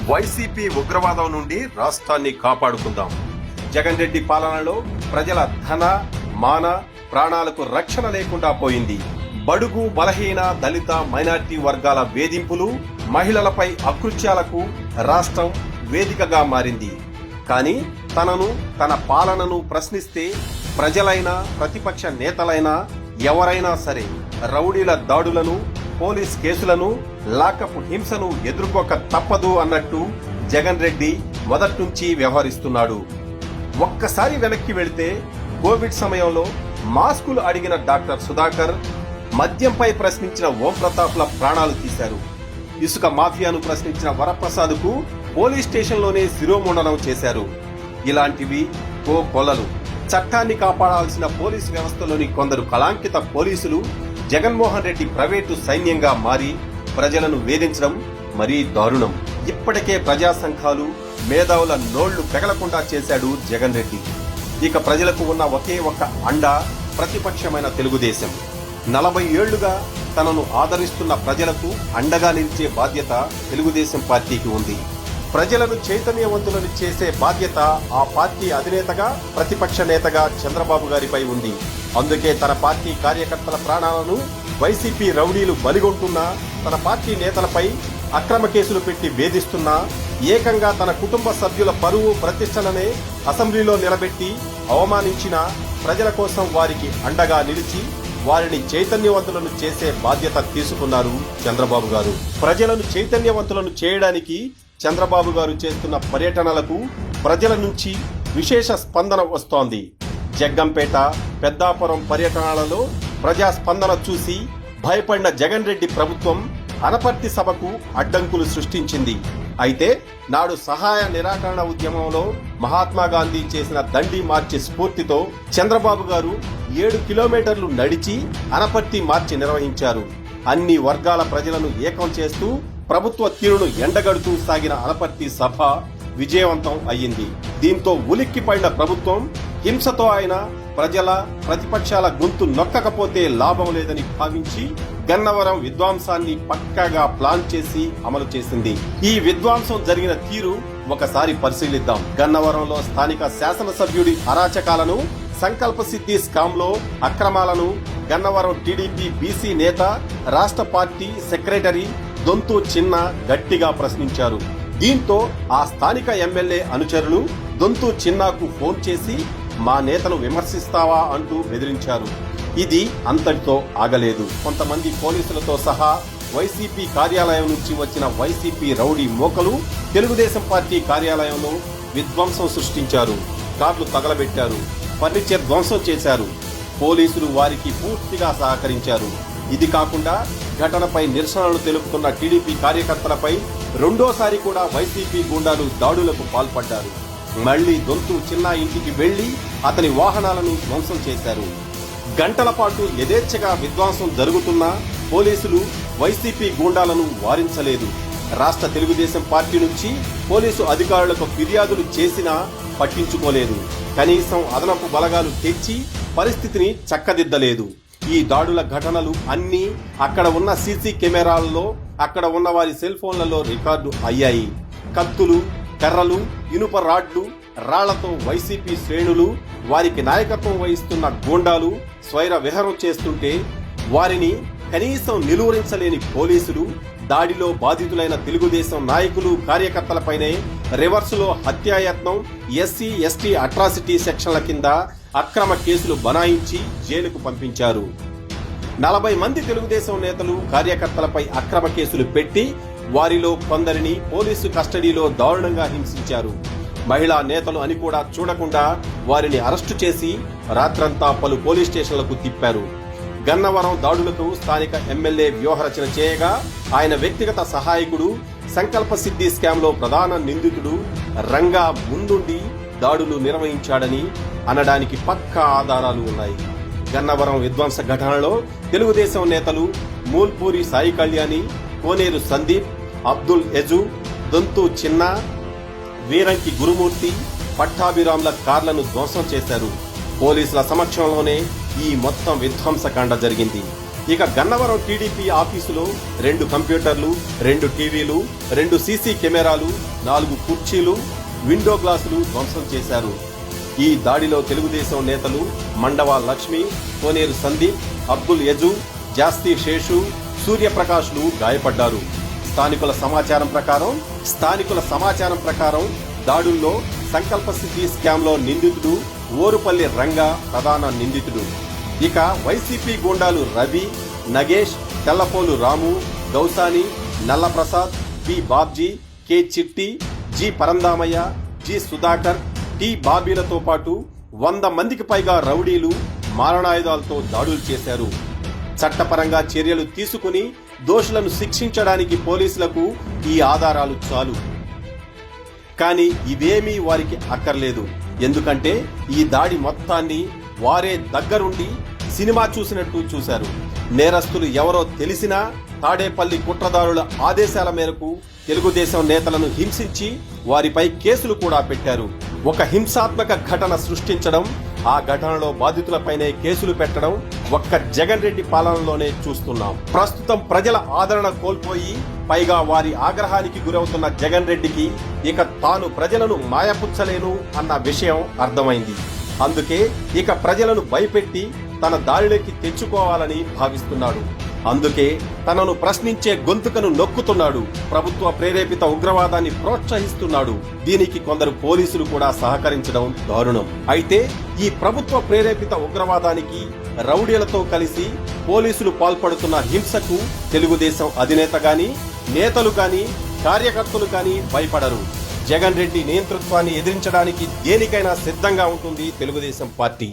YCP ఉగ్రవాదం నుండి రాష్ట్రాన్ని కాపాడుకుందాం. జగన్ రెడ్డి పాలనలో ప్రజల ధన, మాన, ప్రాణాలకు రక్షణ లేకుండా పోయింది. బడుగు, బలహీన, దళిత, మైనార్టీ వర్గాల వేధింపులు, మహిళలపై అకృత్యాలకు రాష్ట్రం వేదికగా మారింది. కానీ తన పాలనను ప్రశ్నిస్తే ప్రజలైనా, ప్రతిపక్ష నేతలైనా, ఎవరైనా సరే రౌడీల దాడులను, పోలీస్ కేసులను, లాకప్ హింసను ఎదుర్కోక తప్పదు అన్నట్టు జగన్ రెడ్డి మొదట్నుంచి వ్యవహరిస్తున్నాడు. ఒక్కసారి వెనక్కి వెళితే కోవిడ్ సమయంలో మాస్కులు అడిగిన డాక్టర్ సుధాకర్, మద్యంపై ప్రశ్నించిన ఓం ప్రతాప్ల ప్రాణాలు తీశారు. ఇసుక మాఫియాను ప్రశ్నించిన వరప్రసాద్కు పోలీస్ స్టేషన్లోనే శిరోముండనం చేశారు. ఇలాంటివి కొల్లలు. చట్టాన్ని కాపాడాల్సిన పోలీసు వ్యవస్థలోని కొందరు కళాంకిత పోలీసులు జగన్మోహన్ రెడ్డి ప్రైవేటు సైన్యంగా మారి ప్రజలను వేధించడం మరీ దారుణం. ఇప్పటికే ప్రజా సంఘాలు, మేధావుల నోళ్లు పెగలకుండా చేశాడు జగన్ రెడ్డి. ఇక ప్రజలకు ఉన్న ఒకే ఒక్క అండ ప్రతిపక్షమైన తెలుగుదేశం. 40 ఏళ్లుగా తనను ఆదరిస్తున్న ప్రజలకు అండగా నిలిచే బాధ్యత తెలుగుదేశం పార్టీకి ఉంది. ప్రజలను చైతన్యవంతులను చేసే బాధ్యత ఆ పార్టీ అధినేతగా, ప్రతిపక్ష నేతగా చంద్రబాబు గారిపై ఉంది. అందుకే తన పార్టీ కార్యకర్తల ప్రాణాలను వైసీపీ రౌడీలు బలిగొంటున్నా, తన పార్టీ నేతలపై అక్రమ కేసులు పెట్టి వేధిస్తున్నా, ఏకంగా తన కుటుంబ సభ్యుల పరువు ప్రతిష్టలనే అసెంబ్లీలో నిలబెట్టి అవమానించిన ప్రజల కోసం వారికి అండగా నిలిచి వారిని చైతన్యవంతులను చేసే బాధ్యత తీసుకున్నారు చంద్రబాబు గారు. ప్రజలను చైతన్యవంతులను చేయడానికి చంద్రబాబు గారు చేస్తున్న పర్యటనలకు ప్రజల నుంచి విశేష స్పందన వస్తోంది. జగ్గంపేట, పెద్దాపురం పర్యటనలలో ప్రజా స్పందన చూసి భయపడిన జగన్ రెడ్డి ప్రభుత్వం అనపర్తి సభకు అడ్డంకులు సృష్టించింది. అయితే నాడు సహాయ నిరాకరణ ఉద్యమంలో మహాత్మా గాంధీ చేసిన దండి మార్చి స్ఫూర్తితో చంద్రబాబు గారు 7 కిలోమీటర్లు నడిచి అనపర్తి మార్చి నిర్వహించారు. అన్ని వర్గాల ప్రజలను ఏకం చేస్తూ ప్రభుత్వ తీరును ఎండగడుతూ సాగిన అనపర్తి సభ విజయవంతం అయ్యింది. దీంతో ఉలిక్కిపడిన ప్రభుత్వం హింసతో అయినా ప్రజల, ప్రతిపక్షాల గొంతు నొక్కకపోతే లాభం లేదని భావించి గన్నవరం విధ్వంసాన్ని పక్కాగా ప్లాన్ చేసి అమలు చేసింది. ఈ విధ్వంసం జరిగిన తీరు ఒకసారి పరిశీలిద్దాం. గన్నవరంలో స్థానిక శాసనసభ్యుడి అరాచకాలను, సంకల్ప సిద్ధి స్కామ్ లో అక్రమాలను గన్నవరం టీడీపీ బీసీ నేత, రాష్ట్ర పార్టీ సెక్రటరీ దొంతు చిన్న గట్టిగా ప్రశ్నించారు. దీంతో ఆ స్థానిక ఎమ్మెల్యే అనుచరులు దొంతు చిన్నాకు ఫోన్ చేసి మా నేతను విమర్శిస్తావా అంటూ బెదిరించారు. ఇది అంతటితో ఆగలేదు. కొంతమంది పోలీసులతో సహా వైసీపీ కార్యాలయం నుంచి వచ్చిన వైసీపీ రౌడీ మోకలు తెలుగుదేశం పార్టీ కార్యాలయంలో విధ్వంసం సృష్టించారు. కార్లు తగలబెట్టారు, ఫర్నిచర్ ధ్వంసం చేశారు. పోలీసులు వారికి పూర్తిగా సహకరించారు. ఇది కాకుండా ఘటనపై నిరసనలు తెలుపుతున్న టీడీపీ కార్యకర్తలపై రెండోసారి కూడా వైసీపీ గూండాలు దాడులకు పాల్పడ్డారు. మళ్లీ దొంతు చిన్న ఇంటికి వెళ్లి అతని వాహనాలను ధ్వంసం చేశారు. గంటల పాటు యథేచ్ఛగా విధ్వంసం జరుగుతున్నా పోలీసులు వైసీపీ గూండాలను వారించలేదు. రాష్ట్ర తెలుగుదేశం పార్టీ నుంచి పోలీసు అధికారులకు ఫిర్యాదులు చేసినా పట్టించుకోలేదు. కనీసం అదనపు బలగాలు తెచ్చి పరిస్థితిని చక్కదిద్దలేదు. ఈ దాడుల ఘటనలు అన్నీ అక్కడ ఉన్న సీసీ కెమెరాలలో, అక్కడ ఉన్న వారి సెల్ ఫోన్లలో రికార్డు అయ్యాయి. కత్తులు, కర్రలు, ఇనుప రాడ్లు, రాళ్లతో వైసీపీ శ్రేణులు, వారికి నాయకత్వం వహిస్తున్న గూండాలు స్వైర విహరం చేస్తుంటే వారిని కనీసం నిలువరించలేని పోలీసులు దాడిలో బాధితులైన తెలుగుదేశం నాయకులు, కార్యకర్తలపైనే రివర్సులో హత్యాయత్నం, ఎస్సీ ఎస్టీ అట్రాసిటీ సెక్షన్ల కింద అక్రమ కేసులు బనాయించి జైలుకు పంపించారు. 40 మంది తెలుగుదేశం నేతలు, కార్యకర్తలపై అక్రమ కేసులు పెట్టి వారిలో కొందరిని పోలీసు కస్టడీలో దారుణంగా హింసించారు. మహిళా నేతలు అని కూడా చూడకుండా వారిని అరెస్టు చేసి రాత్రంతా పలు పోలీస్ స్టేషన్లకు తిప్పారు. గన్నవరం దాడులకు స్థానిక ఎమ్మెల్యే వ్యూహరచన చేయగా ఆయన వ్యక్తిగత సహాయకుడు, సంకల్ప సిద్ధి స్కామ్ లో ప్రధాన నిందితుడు రంగా ముందుండి దాడులు నిర్వహించాడని అనడానికి పక్కా ఆధారాలు ఉన్నాయి. గన్నవరం విధ్వంస ఘటనలో తెలుగుదేశం నేతలు మూల్పూరి సాయి కళ్యాణి, కోనేరు సందీప్, అబ్దుల్ ఎజు, దొంతు చిన్న, వీరంకి గురుమూర్తి, పట్టాభిరామ్ల కార్లను ధ్వంసం చేశారు. పోలీసుల సమక్షంలోనే ఈ మొత్తం విధ్వంసకాండ జరిగింది. ఇక గన్నవరం టీడీపీ ఆఫీసులో 2 కంప్యూటర్లు, 2 టీవీలు, 2 సీసీ కెమెరాలు, 4 కుర్చీలు, విండో గ్లాసులు ధ్వంసం చేశారు. ఈ దాడిలో తెలుగుదేశం నేతలు మండవ లక్ష్మి, కోనేరు సందీప్, అబ్దుల్ యజు, జాస్తి శేషు, సూర్యప్రకాష్లు గాయపడ్డారు. స్థానికుల సమాచారం ప్రకారం దాడుల్లో సంకల్ప సిద్ధి స్కామ్ లో నిందితుడు ఓరుపల్లి రంగా ప్రధాన నిందితుడు. ఇక వైసీపీ గూండాలు Ravi, Nagesh, Tellapolu Ramu, Gousani, Nallaprasad, P Babji, K Chitti, G Parandhamayya, G Sudhakar, T బాబీలతో పాటు 100 మందికి పైగా రౌడీలు మారణాయుధాలతో దాడులు చేశారు. చట్టపరంగా చర్యలు తీసుకుని దోషులను శిక్షించడానికి పోలీసులకు ఈ ఆధారాలు చాలు. కానీ ఇవేమీ వారికి అక్కర్లేదు. ఎందుకంటే ఈ దాడి మొత్తాన్ని వారే దగ్గరుండి సినిమా చూసినట్టు చూశారు. నేరస్తులు ఎవరో తెలిసినా తాడేపల్లి కుట్రదారుల ఆదేశాల మేరకు తెలుగుదేశం నేతలను హింసించి వారిపై కేసులు కూడా పెట్టారు. ఒక హింసాత్మక ఘటన సృష్టించడం, ఆ ఘటనలో బాధితులపైనే కేసులు పెట్టడం ఒక్క జగన్ రెడ్డి పాలనలోనే చూస్తున్నాం. ప్రస్తుతం ప్రజల ఆదరణ కోల్పోయి పైగా వారి ఆగ్రహానికి గురవుతున్న జగన్ రెడ్డికి ఇక తాను ప్రజలను మాయపుచ్చలేను అన్న విషయం అర్థమైంది. అందుకే ఇక ప్రజలను భయపెట్టి తన దారిలోకి తెచ్చుకోవాలని భావిస్తున్నాడు. అందుకే తనను ప్రశ్నించే గొంతుకను నొక్కుతున్నాడు. ప్రభుత్వ ప్రేరేపిత ఉగ్రవాదాన్ని ప్రోత్సహిస్తున్నాడు. దీనికి కొందరు పోలీసులు కూడా సహకరించడం దారుణం. అయితే ఈ ప్రభుత్వ ప్రేరేపిత ఉగ్రవాదానికి రౌడీలతో కలిసి పోలీసులు పాల్పడుతున్న హింసకు తెలుగుదేశం అధినేత గాని, నేతలు గాని, కార్యకర్తలు గాని భయపడరు. జగన్ రెడ్డి నియంతృత్వాన్ని ఎదిరించడానికి దేనికైనా సిద్ధంగా ఉంటుంది తెలుగుదేశం పార్టీ.